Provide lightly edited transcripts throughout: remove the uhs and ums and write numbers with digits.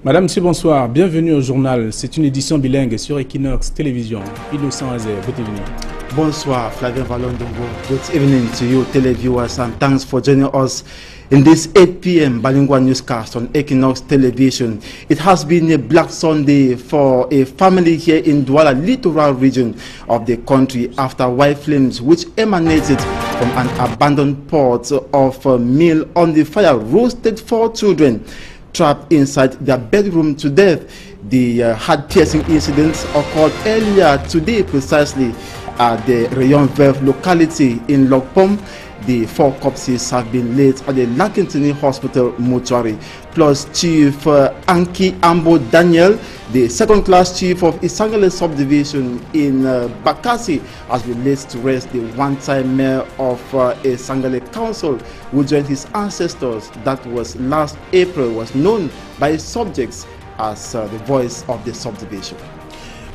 Madame, monsieur, bonsoir. Bienvenue au journal. C'est une édition bilingue sur Equinox Télévision. Innocent Azé, good evening. Bonsoir, Flavien Valondongo. Good evening to you, televiewers, and thanks for joining us in this 8 p.m. bilingual newscast on Equinox Television. It has been a Black Sunday for a family here in Douala littoral region of the country after white flames which emanated from an abandoned pot of meal on the fire roasted 4 children trapped inside their bedroom to death. The heart-piercing incident occurred earlier today precisely at the Rayon Veuve locality in Lokpom. The 4 corpses have been laid at the Lakentini Hospital mortuary. Plus Chief Anki Ambo Daniel, the second-class chief of Isangale subdivision in Bakassi, has been laid to rest. The one-time mayor of Isangale Council, who joined his ancestors, that was last April, was known by his subjects as the voice of the subdivision.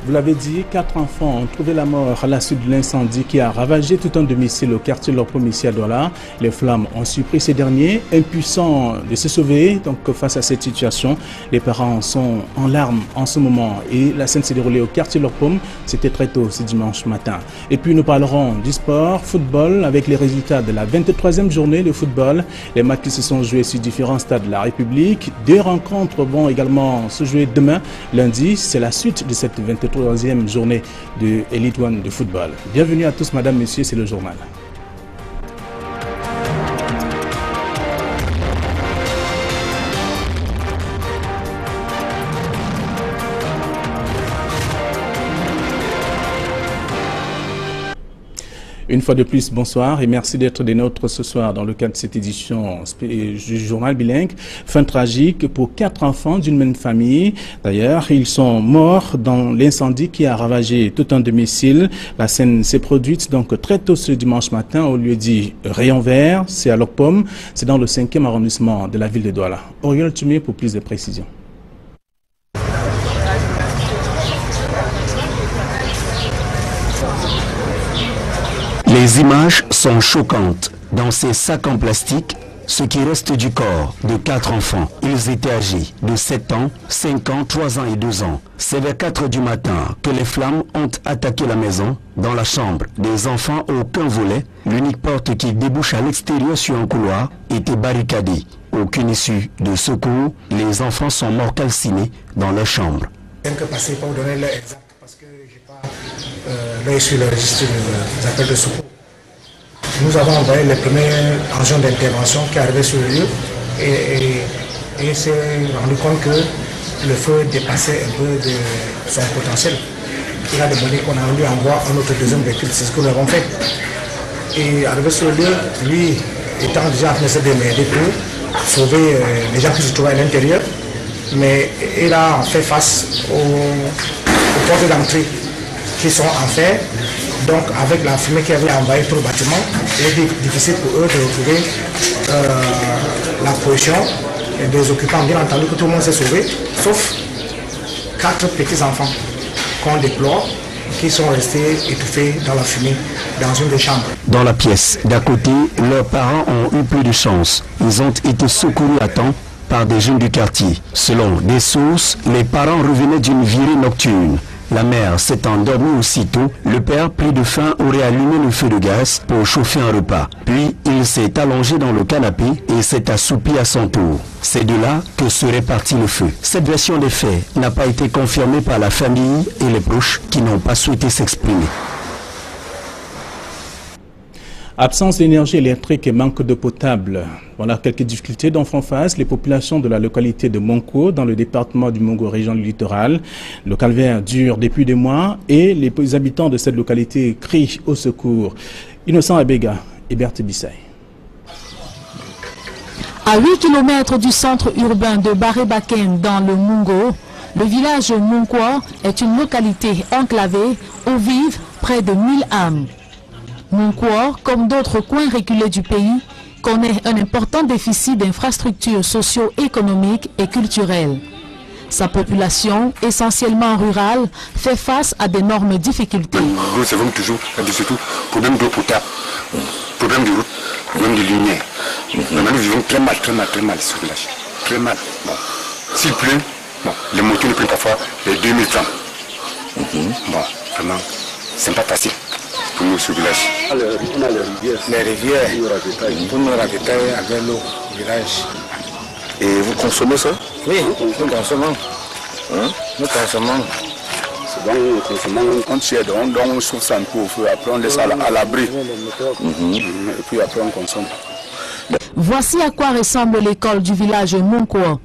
Vous l'avez dit, 4 enfants ont trouvé la mort à la suite de l'incendie qui a ravagé tout un domicile au quartier Lokpom ici à Douala. Les flammes ont surpris ces derniers, impuissants de se sauver. Donc face à cette situation, les parents sont en larmes en ce moment. Et la scène s'est déroulée au quartier Lokpom. C'était très tôt ce dimanche matin. Et puis nous parlerons du sport, football, avec les résultats de la 23e journée de football. Les matchs qui se sont joués sur différents stades de la République. 2 rencontres vont également se jouer demain, lundi. C'est la suite de cette 23e journée de Elite One de football. Bienvenue à tous, madame, messieurs, c'est le journal. Une fois de plus, bonsoir et merci d'être des nôtres ce soir dans le cadre de cette édition du journal bilingue. Fin tragique pour 4 enfants d'une même famille. D'ailleurs, ils sont morts dans l'incendie qui a ravagé tout un domicile. La scène s'est produite donc très tôt ce dimanche matin au lieu dit Rayon Vert. C'est à Lokpom. C'est dans le 5e arrondissement de la ville de Douala. Oriol Tumé pour plus de précisions. Les images sont choquantes. Dans ces sacs en plastique, ce qui reste du corps de 4 enfants. Ils étaient âgés de 7 ans, 5 ans, 3 ans et 2 ans. C'est vers 4 heures du matin que les flammes ont attaqué la maison. Dans la chambre des enfants, aucun volet. L'unique porte qui débouche à l'extérieur sur un couloir était barricadée. Aucune issue de secours. Les enfants sont morts calcinés dans leur chambre. Je viens que passer pour donner l'heure exacte parce que je n'ai pas l'œil sur le registre des appels de secours. Nous avons envoyé les premiers engins d'intervention qui arrivaient sur le lieu et s'est rendu compte que le feu dépassait un peu de son potentiel. Il a demandé qu'on lui envoie un autre deuxième véhicule, c'est ce que nous avons fait. Et arrivé sur le lieu, lui étant déjà en train de se démerder pour sauver les gens qui se trouvaient à l'intérieur, mais il a fait face aux portes d'entrée qui sont en fer. Donc avec la fumée qui avait envahi tout le bâtiment, il était difficile pour eux de retrouver la position des occupants. Bien entendu que tout le monde s'est sauvé, sauf 4 petits-enfants qu'on déplore, qui sont restés étouffés dans la fumée dans une des chambres. Dans la pièce d'à côté, leurs parents ont eu plus de chance. Ils ont été secourus à temps par des jeunes du quartier. Selon des sources, les parents revenaient d'une virée nocturne. La mère s'est endormie aussitôt. Le père, pris de faim, aurait allumé le feu de gaz pour chauffer un repas. Puis, il s'est allongé dans le canapé et s'est assoupi à son tour. C'est de là que serait parti le feu. Cette version des faits n'a pas été confirmée par la famille et les proches qui n'ont pas souhaité s'exprimer. Absence d'énergie électrique et manque d'eau potable. Voilà quelques difficultés dont font face les populations de la localité de Monko dans le département du Mongo, région du littoral. Le calvaire dure depuis des mois et les habitants de cette localité crient au secours. Innocent Abega et Berthe Bissaï. À 8 km du centre urbain de Baré-Baken dans le Mongo, le village Monkwa est une localité enclavée où vivent près de 1000 âmes. Monkwa, comme d'autres coins reculés du pays, connaît un important déficit d'infrastructures socio-économiques et culturelles. Sa population, essentiellement rurale, fait face à d'énormes difficultés. Nous avons toujours, surtout, problème d'eau potable, problème de route, problème de lumière. Nous vivons très mal sur le village. Très mal. Bon. S'il pleut, Bon, les motos ne prennent parfois les 2000 francs. Bon, vraiment, c'est pas facile pour nous ce village. On a les rivières pour nous ravitailler avec l'eau du village. Et vous consommez ça? Oui, nous consommons. Nous consommons. C'est bon, nous consommons. On tire, on chauffe ça un peu au feu, après on laisse à l'abri. Et puis après on consomme. Voici à quoi ressemble l'école du village Monkwa.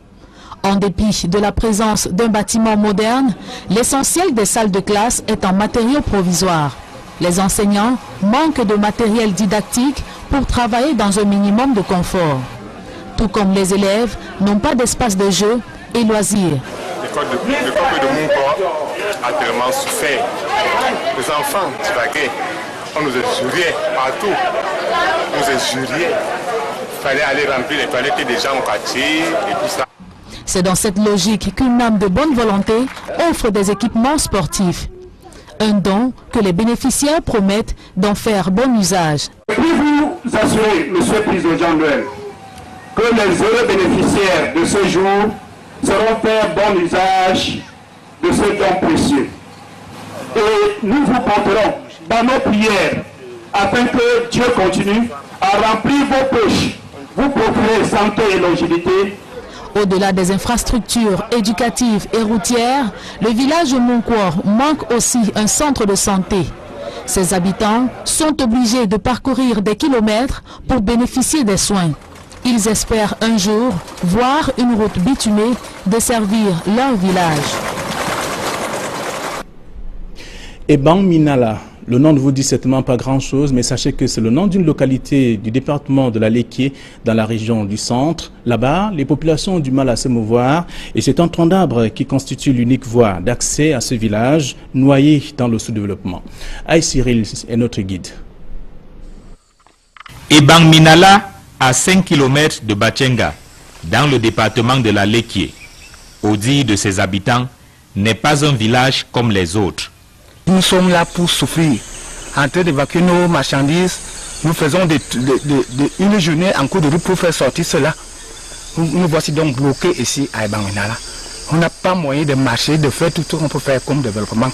En dépit de la présence d'un bâtiment moderne, l'essentiel des salles de classe est en matériaux provisoires. Les enseignants manquent de matériel didactique pour travailler dans un minimum de confort. Tout comme les élèves n'ont pas d'espace de jeu et loisirs. L'école de Monkwa a tellement souffert. Les enfants divaguaient, on nous injuriait partout, on nous injuriait. Il fallait aller remplir les toilettes des gens au quartier et tout ça. C'est dans cette logique qu'une âme de bonne volonté offre des équipements sportifs. Un don que les bénéficiaires promettent d'en faire bon usage. Puis-vous assurer, monsieur le président Jean-Noël, que les heureux bénéficiaires de ce jour sauront faire bon usage de ce don précieux. Et nous vous porterons dans nos prières afin que Dieu continue à remplir vos poches, vous procurer santé et longévité. Au-delà des infrastructures éducatives et routières, le village Monkwa manque aussi un centre de santé. Ses habitants sont obligés de parcourir des kilomètres pour bénéficier des soins. Ils espèrent un jour voir une route bitumée desservir leur village. Ebang Minala. Le nom ne vous dit certainement pas grand-chose, mais sachez que c'est le nom d'une localité du département de la Léquié, dans la région du centre. Là-bas, les populations ont du mal à se mouvoir et c'est un tronc d'arbre qui constitue l'unique voie d'accès à ce village, noyé dans le sous-développement. Aïe Cyril est notre guide. Ebang Minala, à 5 km de Bachenga, dans le département de la Léquié, au dire de ses habitants, n'est pas un village comme les autres. Nous sommes là pour souffrir, en train d'évacuer nos marchandises. Nous faisons une journée en cours de route pour faire sortir cela. Nous voici donc bloqués ici à Ebang Minala. On n'a pas moyen de marcher, de faire tout ce qu'on peut faire comme développement.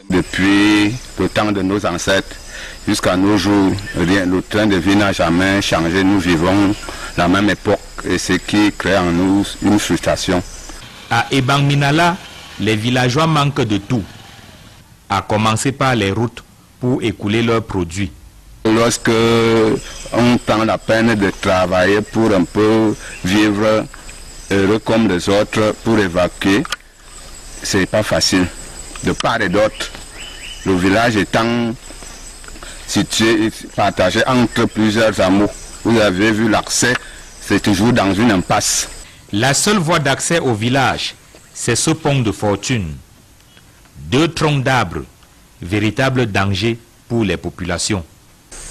Depuis le temps de nos ancêtres jusqu'à nos jours, le train de vie n'a jamais changé. Nous vivons la même époque et ce qui crée en nous une frustration. À Ebang Minala, les villageois manquent de tout, à commencer par les routes pour écouler leurs produits. Lorsque on prend la peine de travailler pour un peu vivre heureux comme les autres, pour évacuer, c'est pas facile. De part et d'autre, le village étant situé, partagé entre plusieurs hameaux. Vous avez vu l'accès, c'est toujours dans une impasse. La seule voie d'accès au village, c'est ce pont de fortune. 2 troncs d'arbres, véritable danger pour les populations.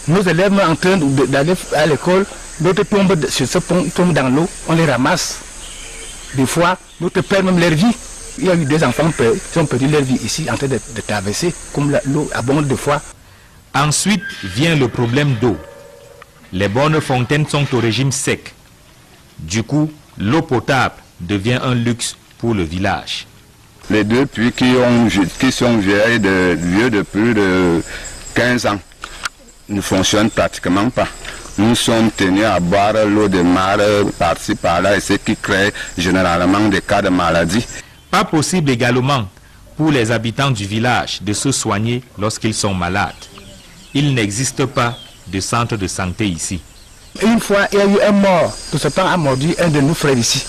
Nos élèves en train d'aller à l'école, d'autres tombent sur ce pont, tombent dans l'eau, on les ramasse. Des fois, d'autres perdent même leur vie. Il y a eu des enfants qui ont perdu leur vie ici en train de traverser, comme l'eau abonde des fois. Ensuite vient le problème d'eau. Les bonnes fontaines sont au régime sec. Du coup, l'eau potable devient un luxe pour le village. Les 2 puits qui sont vieilles de plus de 15 ans ne fonctionnent pratiquement pas. Nous sommes tenus à boire l'eau de mar par-ci par-là et ce qui crée généralement des cas de maladie. Pas possible également pour les habitants du village de se soigner lorsqu'ils sont malades. Il n'existe pas de centre de santé ici. Une fois, il y a eu un mort. Tout ce temps a mordu un de nos frères ici.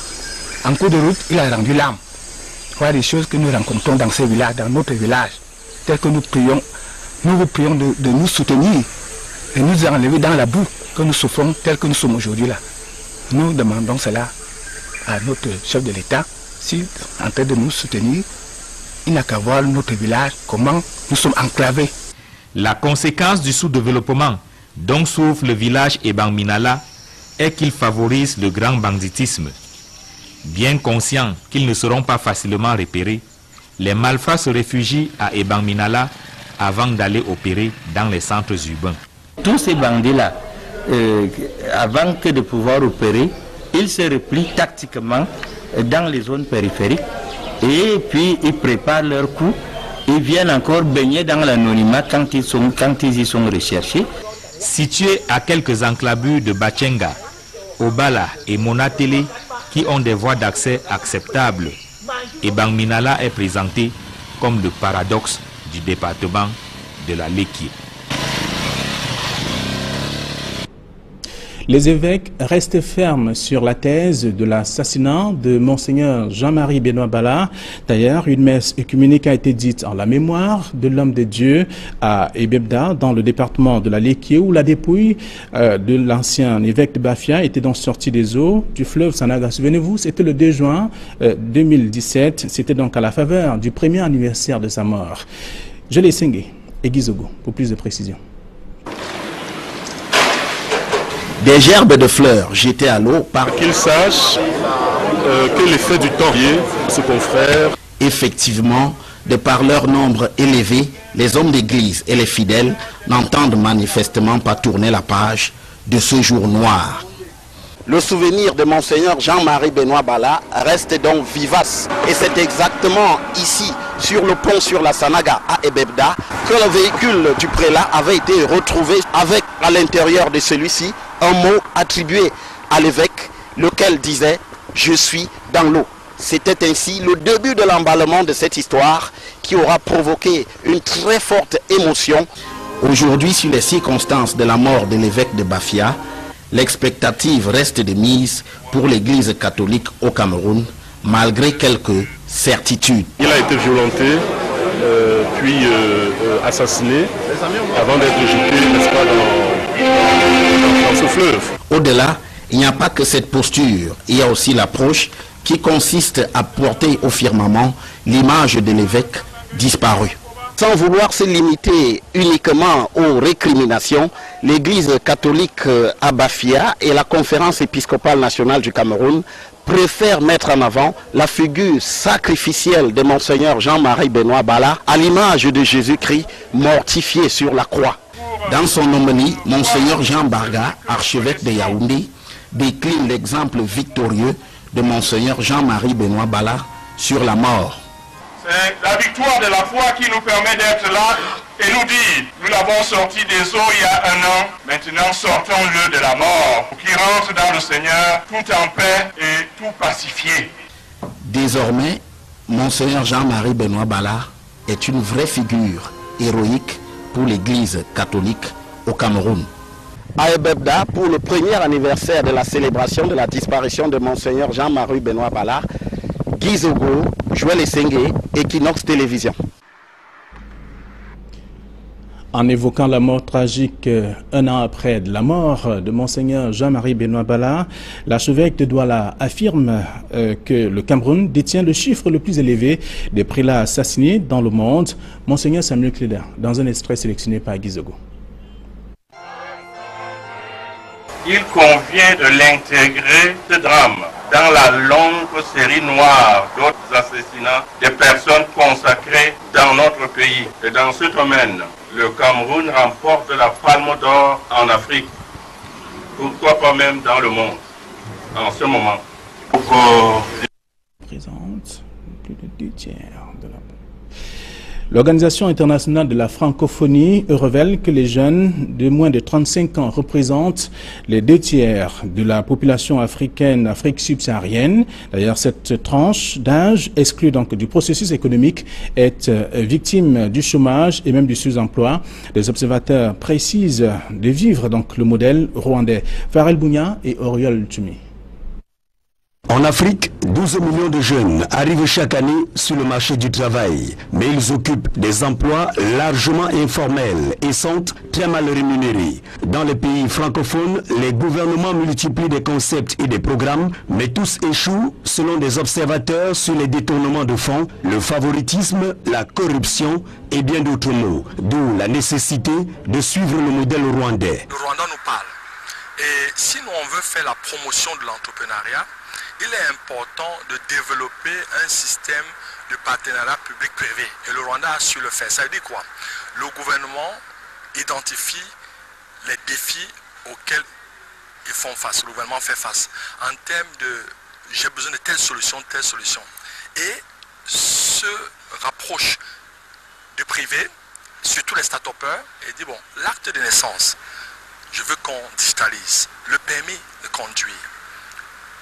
En cours de route, il a rendu l'âme. Voilà des choses que nous rencontrons dans ce village, dans notre village. Tel que nous vous prions de nous soutenir et nous enlever dans la boue que nous souffrons tel que nous sommes aujourd'hui là. Nous demandons cela à notre chef de l'État. S'il est en train de nous soutenir, il n'a qu'à voir notre village, comment nous sommes enclavés. La conséquence du sous-développement dont souffre le village Ebang Minala est qu'il favorise le grand banditisme. Bien conscients qu'ils ne seront pas facilement repérés, les malfrats se réfugient à Ebang Minala avant d'aller opérer dans les centres urbains. Tous ces bandits-là, avant que de pouvoir opérer, ils se replient tactiquement dans les zones périphériques Et puis ils préparent leur coup, ils viennent encore baigner dans l'anonymat quand ils y sont recherchés. Situés à quelques enclavures de Bachenga, Obala et Monatele, qui ont des voies d'accès acceptables, Ebang Minala est présenté comme le paradoxe du département de la Léquié. Les évêques restent fermes sur la thèse de l'assassinat de Monseigneur Jean-Marie Benoît Bala. D'ailleurs, une messe œcuménique a été dite en la mémoire de l'homme de Dieu à Ebebda, dans le département de la Léquié, où la dépouille de l'ancien évêque de Bafia était donc sortie des eaux du fleuve Sanaga. Souvenez-vous, c'était le 2 juin 2017. C'était donc à la faveur du premier anniversaire de sa mort. Je l'ai singé et Gizogo pour plus de précisions. Des gerbes de fleurs jetées à l'eau par qu'ils sachent que l'effet du temps lié, ce confrère. Effectivement, de par leur nombre élevé, les hommes d'église et les fidèles n'entendent manifestement pas tourner la page de ce jour noir. Le souvenir de Monseigneur Jean-Marie Benoît Bala reste donc vivace. Et c'est exactement ici, sur le pont sur la Sanaga à Ebebda, que le véhicule du prélat avait été retrouvé avec à l'intérieur de celui-ci un mot attribué à l'évêque, lequel disait « Je suis dans l'eau ». C'était ainsi le début de l'emballement de cette histoire qui aura provoqué une très forte émotion. Aujourd'hui, sur les circonstances de la mort de l'évêque de Bafia, l'expectative reste de mise pour l'église catholique au Cameroun, malgré quelques certitudes. Il a été violenté, puis assassiné, avant d'être jeté, n'est-ce pas, dans ce fleuve. Au-delà, il n'y a pas que cette posture, il y a aussi l'approche qui consiste à porter au firmament l'image de l'évêque disparu. Sans vouloir se limiter uniquement aux récriminations, l'Église catholique à Bafia et la Conférence épiscopale nationale du Cameroun préfèrent mettre en avant la figure sacrificielle de Monseigneur Jean-Marie Benoît Bala à l'image de Jésus-Christ mortifié sur la croix. Dans son homélie, Monseigneur Jean Barga, archevêque de Yaoundé, décline l'exemple victorieux de Monseigneur Jean-Marie Benoît Bala sur la mort. C'est la victoire de la foi qui nous permet d'être là et nous dire, nous l'avons sorti des eaux il y a 1 an, maintenant sortons-le de la mort, qui rentre dans le Seigneur tout en paix et tout pacifié. Désormais, Monseigneur Jean-Marie Benoît Bala est une vraie figure héroïque pour l'Église catholique au Cameroun. À Ebebda, pour le premier anniversaire de la célébration de la disparition de Monseigneur Jean-Marie Benoît Bala, Guy Zogo, Joël Essengue, Equinox Télévision. En évoquant la mort tragique 1 an après de la mort de Monseigneur Jean-Marie Benoît Bala, l'archevêque de Douala affirme que le Cameroun détient le chiffre le plus élevé des prélats assassinés dans le monde. Monseigneur Samuel Cléda, dans un extrait sélectionné par Guy Zogo. Il convient de l'intégrer, ce drame, dans la longue série noire d'autres assassinats de personnes consacrées dans notre pays. Et dans ce domaine, le Cameroun remporte la palme d'or en Afrique. Pourquoi pas même dans le monde, en ce moment. Présente plus de 2/3 de la... L'Organisation internationale de la francophonie révèle que les jeunes de moins de 35 ans représentent les 2/3 de la population africaine, Afrique subsaharienne. D'ailleurs, cette tranche d'âge, exclue donc du processus économique, est victime du chômage et même du sous-emploi. Les observateurs précisent de vivre donc le modèle rwandais. Farel Bounia et Oriol Tumi. En Afrique, 12 millions de jeunes arrivent chaque année sur le marché du travail, mais ils occupent des emplois largement informels et sont très mal rémunérés. Dans les pays francophones, les gouvernements multiplient des concepts et des programmes, mais tous échouent selon des observateurs sur les détournements de fonds, le favoritisme, la corruption et bien d'autres mots, d'où la nécessité de suivre le modèle rwandais. Le Rwanda nous parle. Et si nous on veut faire la promotion de l'entrepreneuriat, il est important de développer un système de partenariat public-privé. Et le Rwanda a su le faire. Ça veut dire quoi? Le gouvernement identifie les défis auxquels ils font face. Le gouvernement fait face. En termes de j'ai besoin de telle solution. Et se rapproche du privé, surtout les start-upers, et dit bon, l'acte de naissance, je veux qu'on digitalise. Le permis de conduire.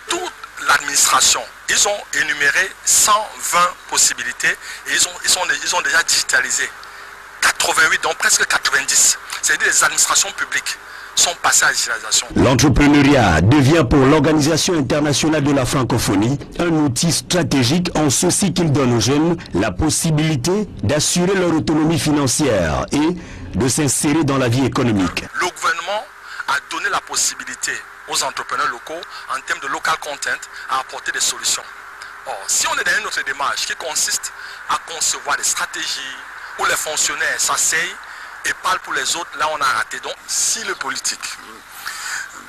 Toute l'administration, ils ont énuméré 120 possibilités et ils ont déjà digitalisé 88, donc presque 90. C'est-à-dire les administrations publiques sont passées à la digitalisation. L'entrepreneuriat devient pour l'Organisation internationale de la francophonie un outil stratégique en ceci qu'il donne aux jeunes la possibilité d'assurer leur autonomie financière et de s'insérer dans la vie économique. Le gouvernement a donné la possibilité aux entrepreneurs locaux en termes de local content à apporter des solutions. Or, si on est dans une autre démarche qui consiste à concevoir des stratégies où les fonctionnaires s'asseyent et parlent pour les autres, là on a raté. Donc, si le politique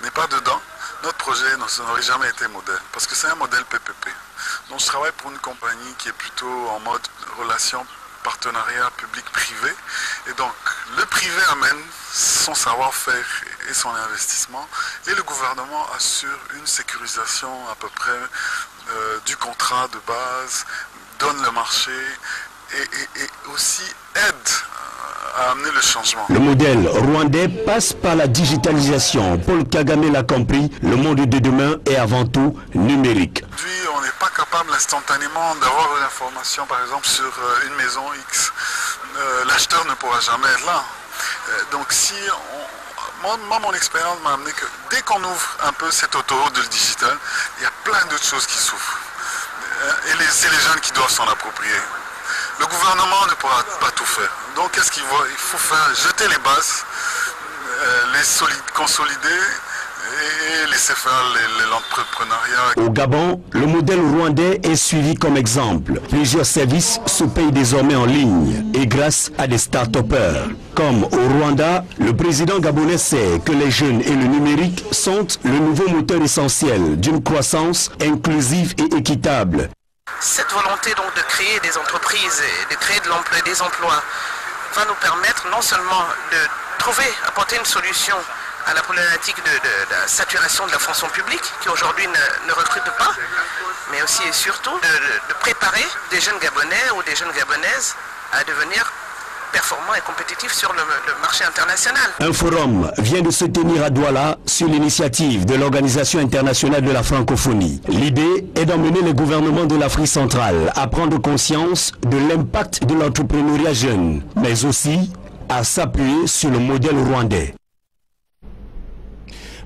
n'est pas dedans, notre projet n'aurait jamais été modèle, parce que c'est un modèle PPP. Donc je travaille pour une compagnie qui est plutôt en mode relation partenariat public-privé, et donc le privé amène son savoir-faire et son investissement, et le gouvernement assure une sécurisation à peu près du contrat de base, donne le marché et aussi aide à amener le changement. Le modèle rwandais passe par la digitalisation. Paul Kagame l'a compris, le monde de demain est avant tout numérique. Aujourd'hui, on n'est pas capable instantanément d'avoir une information, par exemple, sur une maison X. L'acheteur ne pourra jamais être là. Donc si mon expérience m'a amené que dès qu'on ouvre un peu cette autoroute du digital, il y a plein d'autres choses qui s'ouvrent. Et c'est les jeunes qui doivent s'en approprier. Le gouvernement ne pourra pas tout faire. Donc qu'est-ce qu'il faut? Il faut faire jeter les bases, les consolider et laisser faire l'entrepreneuriat. Au Gabon, le modèle rwandais est suivi comme exemple. Plusieurs services se payent désormais en ligne et grâce à des start-upers. Comme au Rwanda, le président gabonais sait que les jeunes et le numérique sont le nouveau moteur essentiel d'une croissance inclusive et équitable. Cette volonté donc de créer des entreprises et de créer de l'emploi, des emplois va nous permettre non seulement de apporter une solution à la problématique de la saturation de la fonction publique qui aujourd'hui ne recrute pas, mais aussi et surtout de préparer des jeunes Gabonais ou des jeunes Gabonaises à devenir performants et compétitifs sur le marché international. Un forum vient de se tenir à Douala sur l'initiative de l'Organisation internationale de la francophonie. L'idée est d'emmener les gouvernements de l'Afrique centrale à prendre conscience de l'impact de l'entrepreneuriat jeune, mais aussi à s'appuyer sur le modèle rwandais.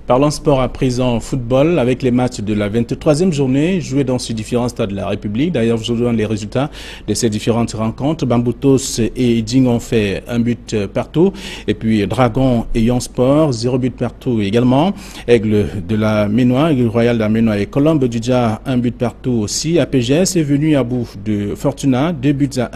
Parlons sport à présent football avec les matchs de la 23e journée joués dans ces différents stades de la République. D'ailleurs, vous aurez les résultats de ces différentes rencontres. Bamboutos et Ding ont fait un but partout. Et puis Dragon et Yon Sport, 0 but partout également. Aigle de la Ménois, Aigle Royal de la Ménois et Colombe du Dja, un but partout aussi. APGS est venu à bout de Fortuna, 2 buts à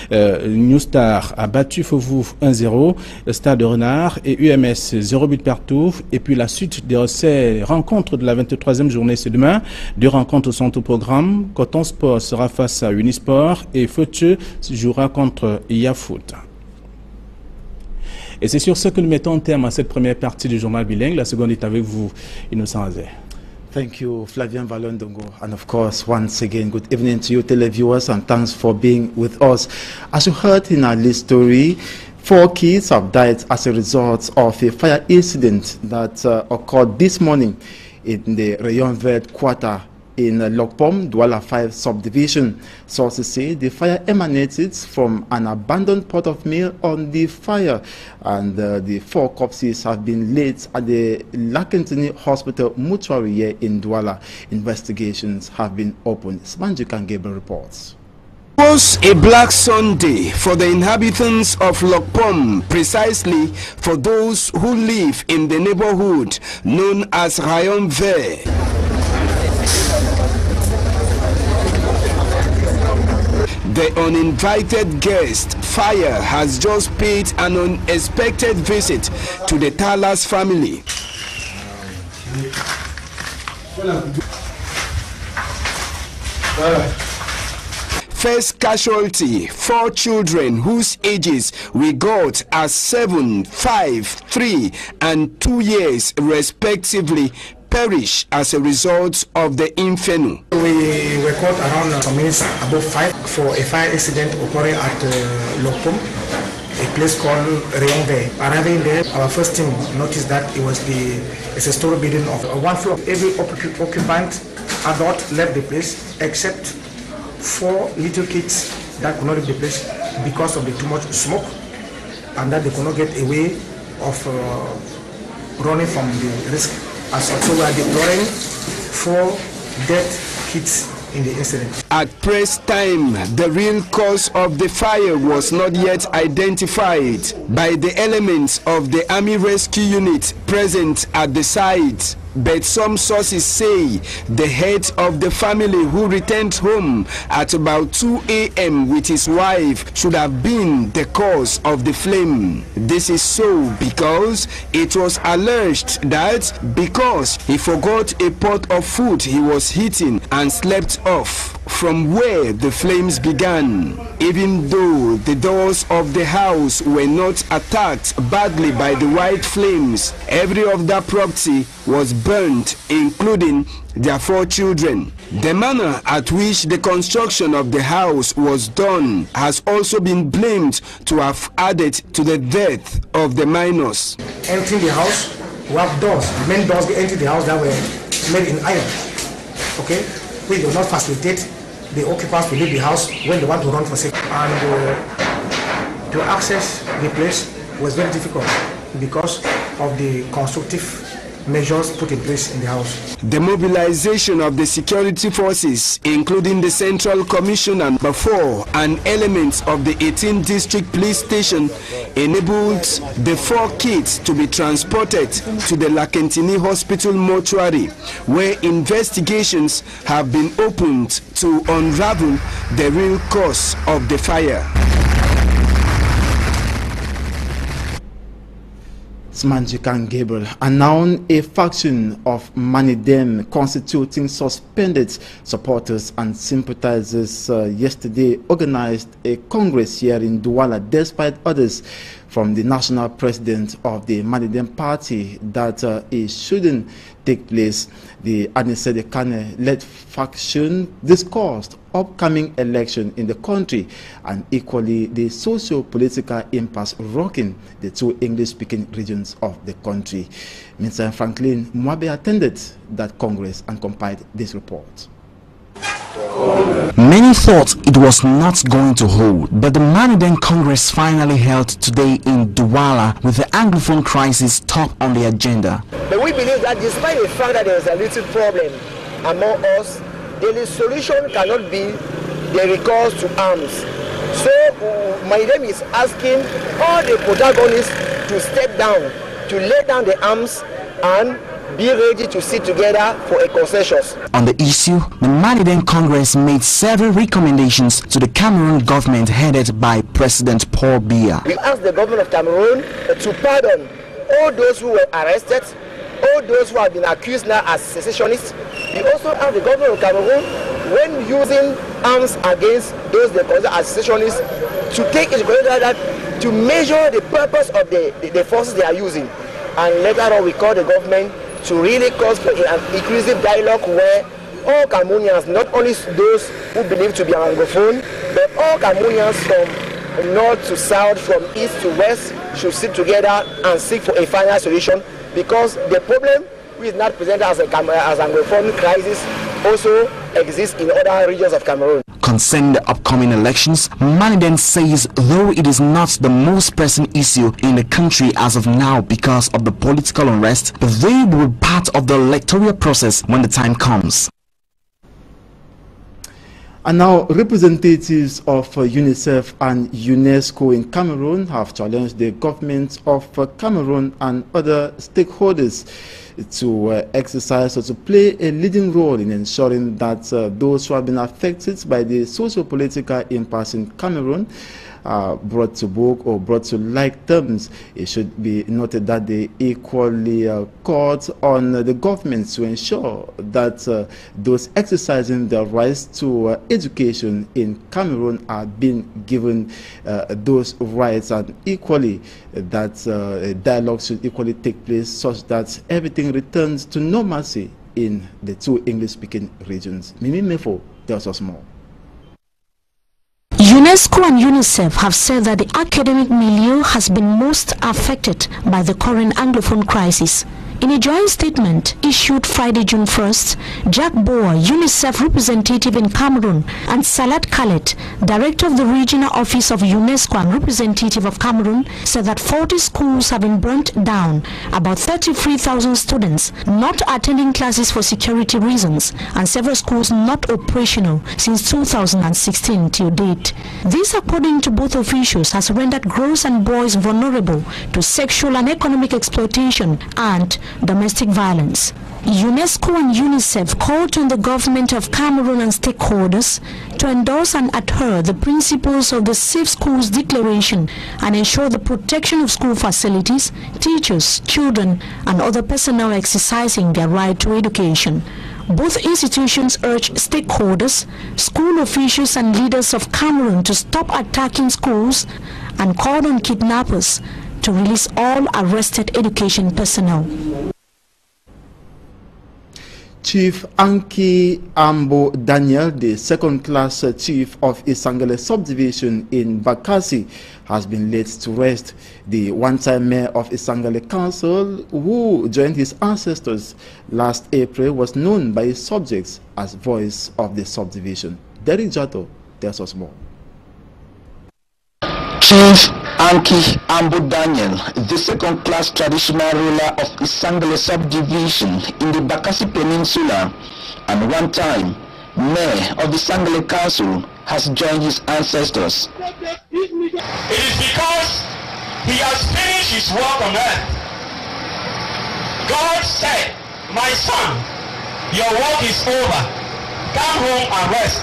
1. New Star a battu Fauveau 1-0. Stade de Renard et UMS, 0 but partout. Et puis la suite de ces rencontres de la 23e journée, c'est demain. 2 rencontres sont au programme. Coton Sport sera face à Unisport et Feucheux jouera contre Yafoot. Et c'est sur ce que nous mettons terme à cette première partie du journal bilingue. La seconde est avec vous, Innocent Azé. Thank you, Flavien Valondongo. And of course, once again, good evening to you, televiewers, and thanks for being with us. As you heard in our lead story, 4 kids have died as a result of a fire incident that occurred this morning in the Rayon Vert quarter in Lokpom, Douala 5 subdivision. Sources say the fire emanated from an abandoned pot of meal on the fire, and the 4 corpses have been laid at the Lakentini Hospital mortuary here in Douala. Investigations have been opened. Smanjukan Gabriel reports. It was a black Sunday for the inhabitants of Lokpom, precisely for those who live in the neighborhood known as Rayon Vert. The uninvited guest, fire, has just paid an unexpected visit to the Talas family. First casualty, 4 children whose ages we got as 7, 5, 3 and 2 years respectively perish as a result of the inferno. We were caught around some minutes above 5 for a fire incident occurring at Lokpom, a place called Rayongve. Arriving there, our first team noticed that it's a story building of one floor. Every occupant, adult, left the place except 4 little kids that could not leave the place because of the too much smoke, and that they could not get away of running from the risk. As also, we are deploying 4 dead kids in the incident. At press time, the real cause of the fire was not yet identified by the elements of the Army Rescue Unit present at the site. But some sources say the head of the family, who returned home at about 2 a.m. with his wife, should have been the cause of the flame. This is so because it was alleged that because he forgot a pot of food he was heating and slept off, from where the flames began. Even though the doors of the house were not attacked badly by the white flames, every of that property was burnt, including their 4 children. The manner at which the construction of the house was done has also been blamed to have added to the death of the minors. Entering the house, we have doors. The main doors entering the house that were made in iron. Okay, we do not facilitate the occupants to leave the house when they want to run for safety. And to access the place was very difficult because of the constructive measures put in place in the house. The mobilization of the security forces, including the Central Commission and BAFOR and elements of the 18th District Police Station, enabled the 4 kids to be transported to the Lakentini Hospital mortuary, where investigations have been opened to unravel the real cause of the fire. Smanjikan Gabriel, announced a faction of Manidem constituting suspended supporters and sympathizers yesterday organized a congress here in Douala despite orders from the national president of the Manidem party that it shouldn't take place. The Anisede Kane-led faction discussed upcoming election in the country and equally the socio-political impasse rocking the 2 English-speaking regions of the country. Mr. Franklin Mwabe attended that congress and compiled this report. Many thought it was not going to hold, but the Manidem Congress finally held today in Douala with the Anglophone crisis top on the agenda. But we believe that despite the fact that there is a little problem among us, the solution cannot be the recourse to arms. So Manidem is asking all the protagonists to step down, to lay down the arms and be ready to sit together for a consensus. On the issue, the Manidem Congress made several recommendations to the Cameroon government headed by President Paul Biya. We asked the government of Cameroon to pardon all those who were arrested, all those who have been accused now as secessionists. We also asked the government of Cameroon, when using arms against those they consider as secessionists, to take into consideration that to measure the purpose of the forces they are using. And later on, we called the government to really cause for an inclusive dialogue where all Cameroonians, not only those who believe to be Anglophone, but all Cameroonians from north to south, from east to west, should sit together and seek for a final solution, because the problem which is not presented as Anglophone crisis also exists in other regions of Cameroon. Concerning the upcoming elections, Manidem says though it is not the most pressing issue in the country as of now because of the political unrest, but they will be part of the electoral process when the time comes. And now, representatives of UNICEF and UNESCO in Cameroon have challenged the government of Cameroon and other stakeholders to exercise or to play a leading role in ensuring that those who have been affected by the socio-political impasse in Cameroon brought to book or brought to like terms, it should be noted that they equally called on the government to ensure that those exercising their rights to education in Cameroon are being given those rights, and equally that dialogue should equally take place such that everything returns to normalcy in the two English-speaking regions. Mimi Mefo tells us more. UNESCO and UNICEF have said that the academic milieu has been most affected by the current Anglophone crisis. In a joint statement issued Friday, June 1st, Jack Boer, UNICEF representative in Cameroon, and Salat Khaled, director of the regional office of UNESCO and representative of Cameroon, said that 40 schools have been burnt down, about 33,000 students not attending classes for security reasons, and several schools not operational since 2016 till date. This, according to both officials, has rendered girls and boys vulnerable to sexual and economic exploitation and domestic violence. UNESCO and UNICEF called on the government of Cameroon and stakeholders to endorse and adhere the principles of the Safe Schools Declaration and ensure the protection of school facilities, teachers, children, and other personnel exercising their right to education. Both institutions urge stakeholders, school officials, and leaders of Cameroon to stop attacking schools and called on kidnappers to release all arrested education personnel. Chief Anki Ambo Daniel, the second-class chief of Isangele subdivision in Bakassi, has been laid to rest. The one-time mayor of Isangele Council, who joined his ancestors last April, was known by his subjects as voice of the subdivision. Derek Jato tells us more. Chief Anki Ambo Daniel, the second-class traditional ruler of Isangele subdivision in the Bakassi Peninsula and one-time mayor of the Isangele Council, has joined his ancestors. It is because he has finished his work on earth. God said, "My son, your work is over. Come home and rest."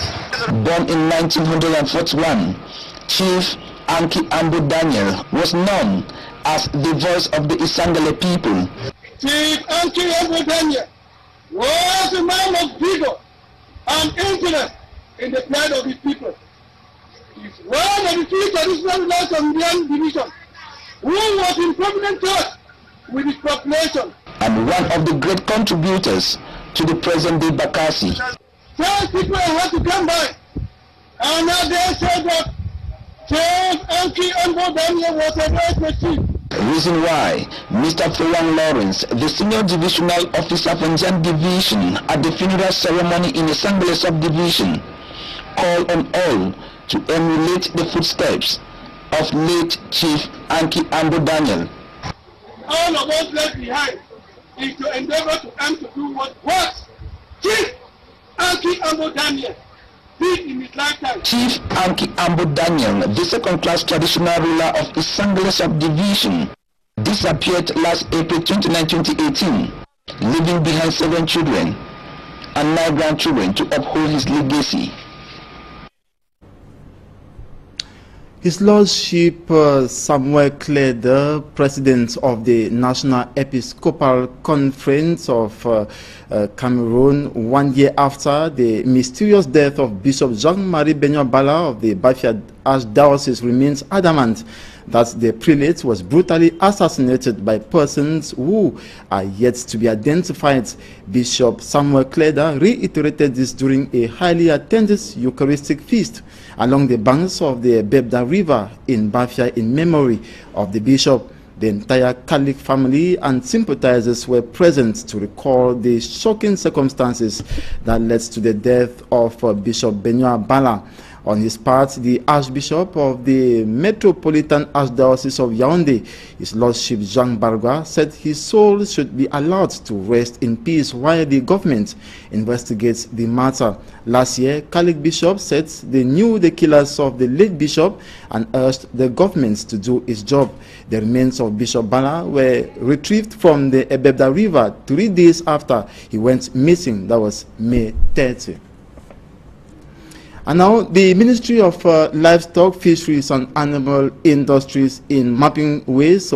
Born in 1941, Chief Anki Ambo Daniel was known as the voice of the Isangele people. Chief Anki Ambo Daniel was a man of vigor and interest in the plight of his people. He is one of the three traditional rulers of Indian division who was in prominent touch with his population, and one of the great contributors to the present-day Bakassi. Some people had to come by, and now they said that Chief Anki Ambo Daniel was a great chief. Reason why Mr. Florent Lawrence, the senior divisional officer from Jan Division at the funeral ceremony in the Isangele subdivision, called on all to emulate the footsteps of late Chief Anki Ambo Daniel. All of us left behind is to endeavor to aim to do what Chief Anki Ambo Daniel did in his lifetime. Chief Anki Ambo Daniel, the second-class traditional ruler of Isangele subdivision, disappeared last April 29, 2018, leaving behind 7 children and 9 grandchildren to uphold his legacy. His Lordship Samuel Klede, President of the National Episcopal Conference of Cameroon, 1 year after the mysterious death of Bishop Jean-Marie Benyo-Bala of the Bafia Archdiocese, remains adamant that the prelate was brutally assassinated by persons who are yet to be identified. Bishop Samuel Klede reiterated this during a highly attended Eucharistic feast along the banks of the Bebda River in Bafia in memory of the bishop. The entire Catholic family and sympathizers were present to recall the shocking circumstances that led to the death of Bishop Benyo-Bala. On his part, the Archbishop of the Metropolitan Archdiocese of Yaoundé, His Lordship Jean Bargua, said his soul should be allowed to rest in peace while the government investigates the matter. Last year, Catholic bishops said they knew the killers of the late bishop and urged the government to do its job. The remains of Bishop Bala were retrieved from the Ebebda River 3 days after he went missing. That was May 30. And now, the Ministry of Livestock, Fisheries and Animal Industries is mapping ways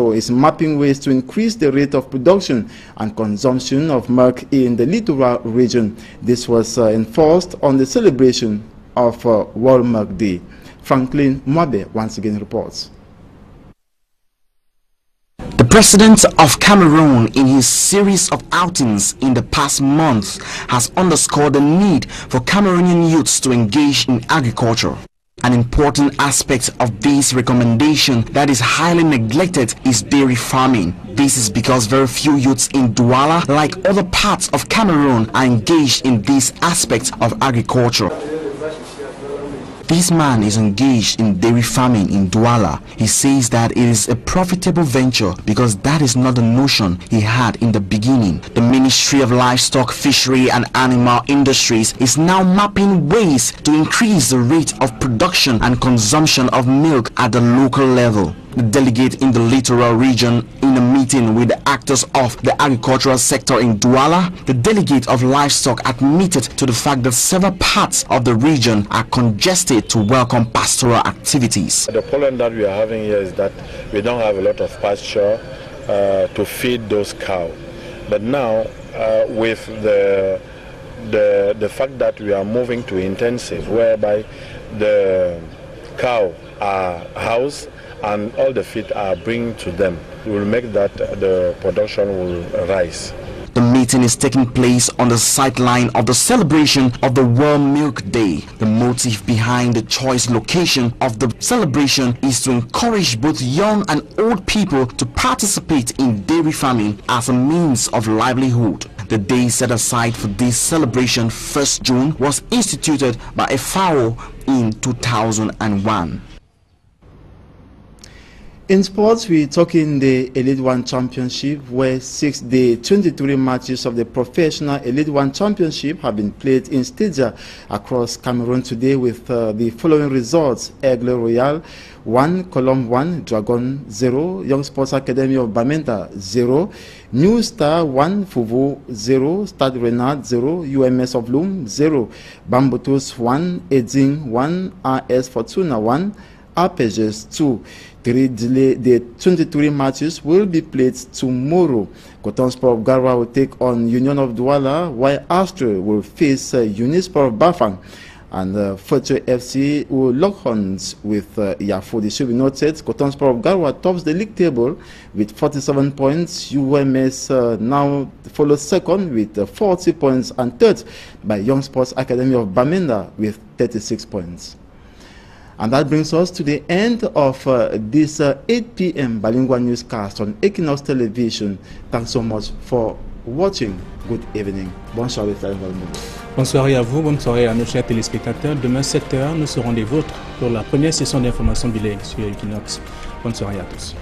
to increase the rate of production and consumption of milk in the littoral region. This was enforced on the celebration of World Milk Day. Franklin Mwabe once again reports. The President of Cameroon, in his series of outings in the past month, has underscored the need for Cameroonian youths to engage in agriculture. An important aspect of this recommendation that is highly neglected is dairy farming. This is because very few youths in Douala, like other parts of Cameroon, are engaged in this aspect of agriculture. This man is engaged in dairy farming in Douala. He says that it is a profitable venture because that is not the notion he had in the beginning. The Ministry of Livestock, Fishery and Animal Industries is now mapping ways to increase the rate of production and consumption of milk at the local level. The delegate in the littoral region, in a meeting with the actors of the agricultural sector in Douala, the delegate of livestock admitted to the fact that several parts of the region are congested to welcome pastoral activities. The problem that we are having here is that we don't have a lot of pasture to feed those cows. But now, with the fact that we are moving to intensive, whereby the cow are housed and all the feed are bringing to them, will make that the production will rise. The meeting is taking place on the sideline of the celebration of the World Milk Day. The motive behind the choice location of the celebration is to encourage both young and old people to participate in dairy farming as a means of livelihood. The day set aside for this celebration, 1st June, was instituted by a FAO in 2001. In sports, we're talking the Elite One Championship, where the 23 matches of the Professional Elite One Championship have been played in stadia across Cameroon today with the following results: Aigle Royal 1, Colombe 1, Dragon 0, Young Sports Academy of Bamenda 0, New Star 1, Fuvu 0, Stade Renard 0, UMS of Loum 0, Bambutus 1, Eding 1, RS Fortuna 1, RPGs 2. The 23 matches will be played tomorrow. Coton Sport of Garwa will take on Union of Douala, while Astre will face Unisport of Bafang. And Fortune FC will lock horns with Yafo. It should be noted, Coton Sport of Garwa tops the league table with 47 points. UMS now follows second with 40 points, and third by Young Sports Academy of Bamenda with 36 points. And that brings us to the end of this 8 p.m. bilingual newscast on Equinox Television. Thanks so much for watching. Good evening. Bonne soirée. Bonne soirée à vous, bonne soirée à nos chers téléspectateurs. Demain 7h, nous serons des vôtres pour la première session d'information bilingue sur Equinox. Bonne soirée à tous.